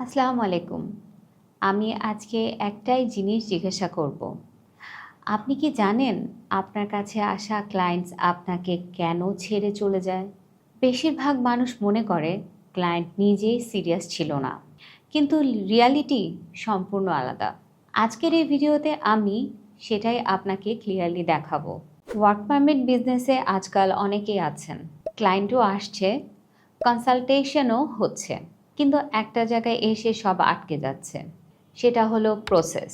আসসালামু আলাইকুম। আমি আজকে একটাই জিনিস জিজ্ঞাসা করব। আপনি কি জানেন আপনার কাছে আসা ক্লায়েন্টস আপনাকে কেন ছেড়ে চলে যায়? বেশিরভাগ মানুষ মনে করে ক্লায়েন্ট নিজেই সিরিয়াস ছিল না। কিন্তু রিয়ালিটি সম্পূর্ণ আলাদা। আজকের এই ভিডিওতে আমি সেটাই আপনাকে ক্লিয়ারলি দেখাবো। ওয়ার্ক পারমিট বিজনেসে আজকাল অনেকেই আছেন। ক্লায়েন্টও আসছে, কনসালটেশনও হচ্ছে। কিন্তু একটা জায়গায় এসে সব আটকে যাচ্ছে। সেটা হলো প্রসেস।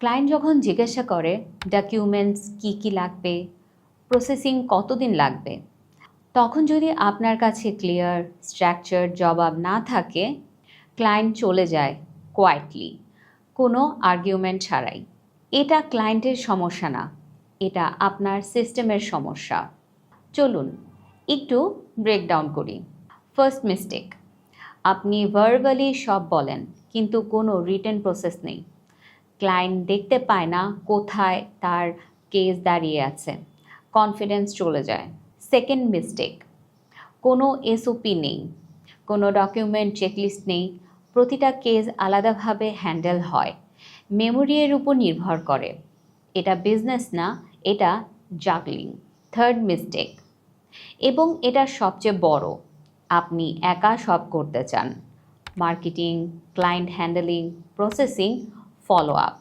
ক্লায়েন্ট যখন জিজ্ঞাসা করে ডকুমেন্টস কী লাগবে, প্রসেসিং কতদিন লাগবে, তখন যদি আপনার কাছে ক্লিয়ার স্ট্রাকচার জবাব না থাকে, ক্লায়েন্ট চলে যায় কোয়াইটলি, কোনো আর্গুমেন্ট ছাড়াই। এটা ক্লায়েন্টের সমস্যা না, এটা আপনার সিস্টেমের সমস্যা। চলুন একটু ব্রেকডাউন করি। ফার্স্ট মিস্টেক, আপনি ভার্বালি সব বলেন কিন্তু কোনো রিটেন প্রসেস নেই। ক্লায়েন্ট দেখতে পায় না কোথায় তার কেস দাঁড়িয়ে আছে, কনফিডেন্স চলে যায়। সেকেন্ড মিস্টেক, কোনো এসওপি নেই, কোনো ডকুমেন্ট চেকলিস্ট নেই, প্রতিটা কেস আলাদাভাবে হ্যান্ডেল হয়, মেমোরির উপর নির্ভর করে। এটা বিজনেস না, এটা জাগলিং। থার্ড মিস্টেক, এবং এটা সবচেয়ে বড়, আপনি একা সব করতে চান। Marketing, client handling, processing, follow up.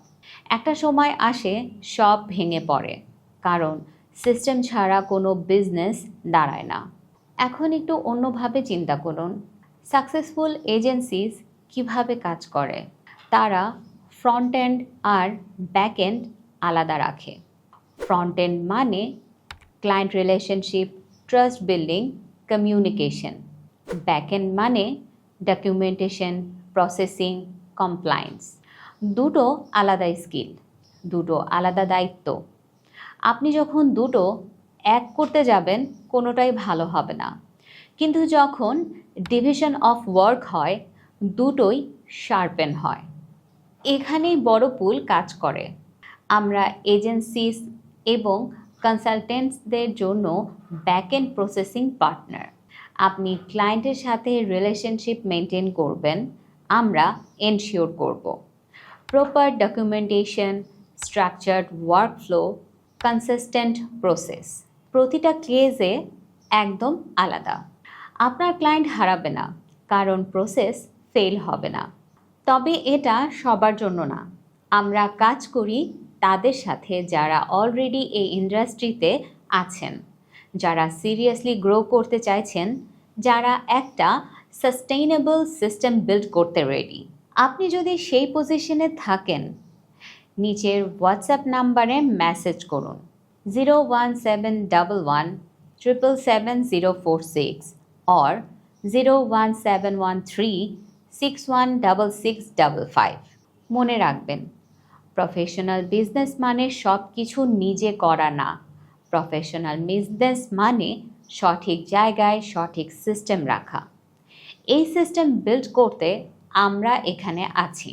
একটা সময় আসে সব ভেঙে পড়ে, কারণ সিস্টেম ছাড়া কোনো বিজনেস দাঁড়ায় না। এখন একটু অন্যভাবে চিন্তা করুন। সাকসেসফুল এজেন্সিস কিভাবে কাজ করে? তারা ফ্রন্ট এন্ড আর ব্যাক এন্ড আলাদা রাখে। ফ্রন্ট এন্ড মানে client relationship, trust building, communication. Backend মানে ডকুমেন্টেশন, প্রসেসিং, কমপ্লায়েন্স। দুটো আলাদা স্কিল, দুটো আলাদা দায়িত্ব। আপনি যখন দুটো এক করতে যাবেন, কোনোটাই ভালো হবে না। কিন্তু যখন ডিভিশন অফ ওয়ার্ক হয়, দুটোই শার্পেন হয়। এখানেই বড় পুল কাজ করে। আমরা এজেন্সিস এবং কনসালটেন্টসদের জন্য ব্যাকএন্ড প্রসেসিং পার্টনার। আপনি ক্লায়েন্টের সাথে রিলেশনশিপ মেনটেন করবেন, আমরা এনশিওর করব। Proper documentation, structured workflow, consistent process. প্রতিটা কেসে একদম আলাদা। আপনার ক্লায়েন্ট হারাবে না, কারণ প্রসেস ফেল হবে না। তবে এটা সবার জন্য না। আমরা কাজ করি তাদের সাথে যারা অলরেডি এই ইন্ডাস্ট্রিতে আছেন, যারা সিরিয়াসলি গ্রো করতে চাইছেন, যারা একটা সাস্টেইনেবল সিস্টেম বিল্ড করতে রেডি। আপনি যদি সেই পজিশনে থাকেন, নিচের হোয়াটসঅ্যাপ নাম্বারে মেসেজ করুন 01711 777 046 or 01713 616655। মনে রাখবেন, প্রফেশনাল বিজনেস মানে সব কিছু নিজে করা না। প্রফেশনাল বিজনেস মানে সঠিক জায়গায় সঠিক সিস্টেম রাখা। এই সিস্টেম বিল্ড করতে আমরা এখানে আছি।